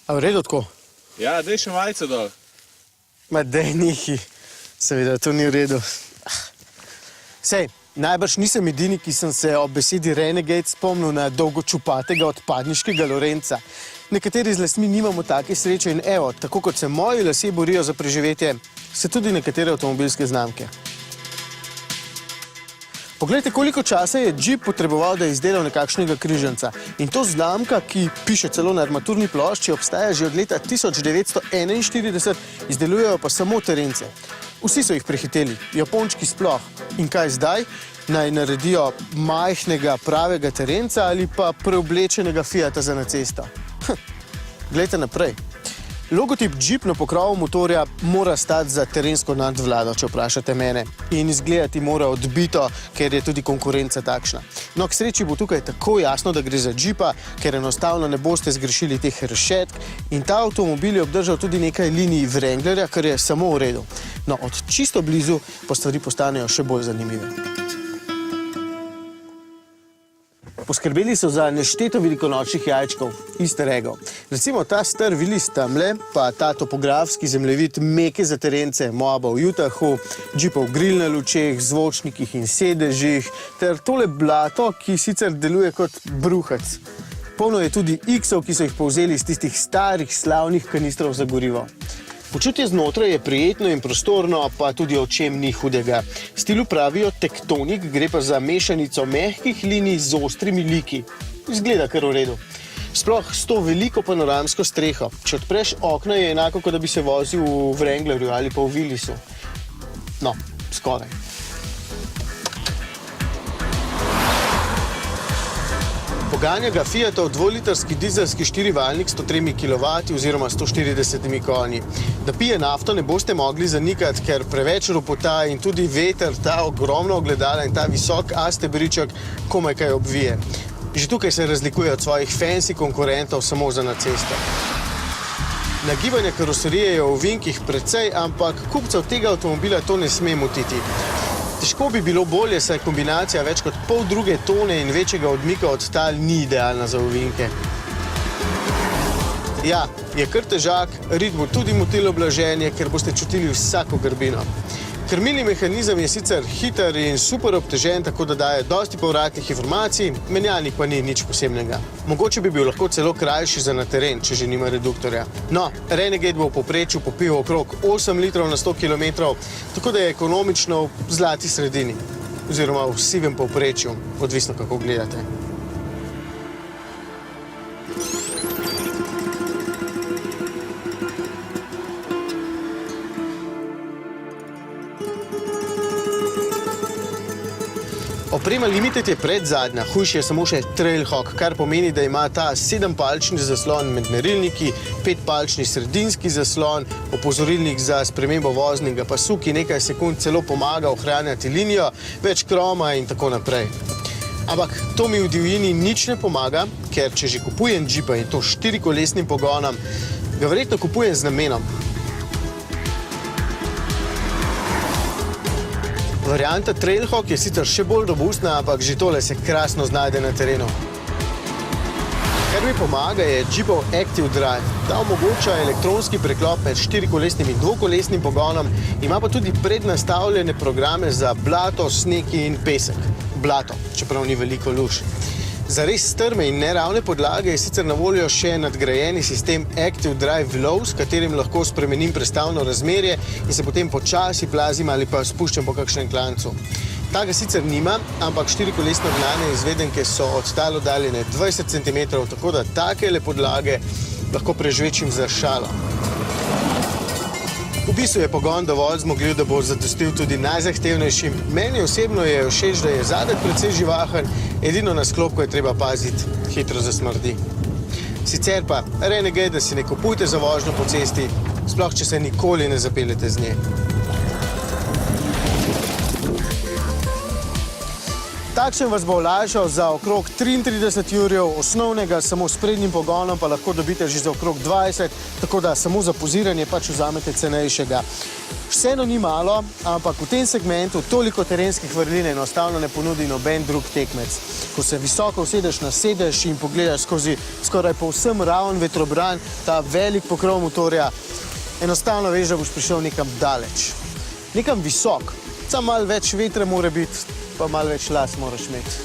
A v redu tako? Ja, daj še malce dol. Ma dej nihi. Seveda, to ni v redu. Sej, najbrž nisem edini, ki sem se ob besedi Renegade spomnil na dolgočupatega odpadniškega Lorenca. Nekateri z lasmi nimamo take sreče in evo, tako kot se moji lasje borijo za preživetje, se tudi nekatere avtomobilske znamke. Poglejte, koliko časa je Jeep potreboval, da je izdelal nekakšnega križanca. In to znamka, ki piše celo na armaturni plošči, obstaja že od leta 1941, izdelujejo pa samo terence. Vsi so jih prehiteli, Japončki sploh. In kaj zdaj? Naj naredijo majhnega pravega terenca ali pa preoblečenega Fiata za na cesto. Glejte naprej. Logotip Jeep na pokrovu motorja mora stati za terensko nadvlado, če vprašate mene. In izgledati mora odbito, ker je tudi konkurenca takšna. No, k sreči bo tukaj tako jasno, da gre za Jeepa, ker enostavno ne boste zgrešili teh rešetk in ta avtomobil je obdržal tudi nekaj linij Wranglerja, kar je samo v redu. No, od čisto blizu pa stvari postanejo še bolj zanimive. Poskrbeli so za nešteto velikonočnih jajčkov, easter eggov. Recimo ta star vilis tamle, pa ta topografski zemljevid meke za terence, Moaba v Utahu, Jeepov grill na lučeh, zvočnikih in sedežih, ter tole blato, ki sicer deluje kot bruhac. Polno je tudi X-ov, ki so jih povzeli iz tistih starih slavnih kanistrov za gorivo. Počutje znotraj je prijetno in prostorno, pa tudi očem ni hudega. Stilu pravijo tektonik, gre pa za mešanico mehkih linij z ostrimi liki. Izgleda kar v redu. Sploh s to veliko panoramsko streho. Če odpreš okno, je enako, kot da bi se vozil v Wranglerju ali pa v Willisu. No, skoraj. Poganja ga Fiatov dvolitrski dizelski 4-valjnik s 103 kW oziroma 140 konji. Da pije nafto ne boste mogli zanikati, ker preveč ropota in tudi veter, ta ogromna ogledala in ta visok A-stebriček komaj kaj obvije. Že tukaj se razlikuje od svojih fancy konkurentov samo za na cesto. Nagibanje karoserije je v ovinkih precej, ampak kupcev tega avtomobila to ne sme motiti. Težko bi bilo bolje, saj kombinacija več kot pol druge tone in večjega odmika od tal ni idealna za ovinke. Ja, je kar težak, rit bo tudi motilo blaženje, ker boste čutili vsako grbino. Krmilni mehanizem je sicer hiter in super obtežen, tako da daje dosti povratnih informacij, menjalnik pa ni nič posebnega. Mogoče bi bil lahko celo krajši za na teren, če že nima reduktorja. No, Renegade bo v povprečju popil okrog 8 litrov na 100 km, tako da je ekonomično v zlati sredini, oziroma v sivem povprečju, odvisno kako gledate. Oprema Limited je predzadnja, hujši je samo še Trailhawk, kar pomeni, da ima ta 7-palčni zaslon med merilniki, 5-palčni sredinski zaslon, opozorilnik za spremembo voznega pasu, ki nekaj sekund celo pomaga ohranjati linijo, več kroma in tako naprej. Ampak to mi v divjini nič ne pomaga, ker če že kupujem Jeepa in to 4-kolesnim pogonom, ga verjetno kupujem z namenom. Varianta Trailhawk je sicer še bolj robustna, ampak že tole se krasno znajde na terenu. Kar mi pomaga je Jeepov Active Drive. Ta omogoča elektronski preklop med 4-kolesnim in 2-kolesnim pogonom, ima pa tudi prednastavljene programe za blato, sneg in pesek. Blato, čeprav ni veliko luž. Za res strme in neravne podlage je sicer na voljo še nadgrajeni sistem Active Drive Low, s katerim lahko spremenim prestavno razmerje in se potem počasi plazim ali pa spuščam po kakšnem klancu. Ta ga sicer nima, ampak 4-kolesno gnane izvedenke so od tal oddaljene 20 cm, tako da takele podlage lahko prežvečim za šalo. V bistvu je pogon dovolj zmogljiv, da bo zadostil tudi najzahtevnejšim. Meni osebno je všeč, da je zadek precej živahen, edino na sklopku je treba paziti, hitro zasmrdi. Sicer pa, Renegade, da si ne kupujte za vožnjo po cesti, sploh če se nikoli ne zapeljete z nje. Takšen vas bo olajšal za okrog 33 jurjev, osnovnega samo s prednjim pogonom pa lahko dobite že za okrog 20, tako da samo za poziranje pač vzamete cenejšega. Vseeno ni malo, ampak v tem segmentu toliko terenskih vrlin enostavno ne ponudi noben drug tekmec. Ko se visoko usedeš na sedež in pogledaš skozi skoraj povsem raven vetrobran, ta velik pokrov motorja, enostavno veš, da boš prišel nekam daleč. Nekam visok, samo malo več vetra mora biti, pa malo več las moraš imeti.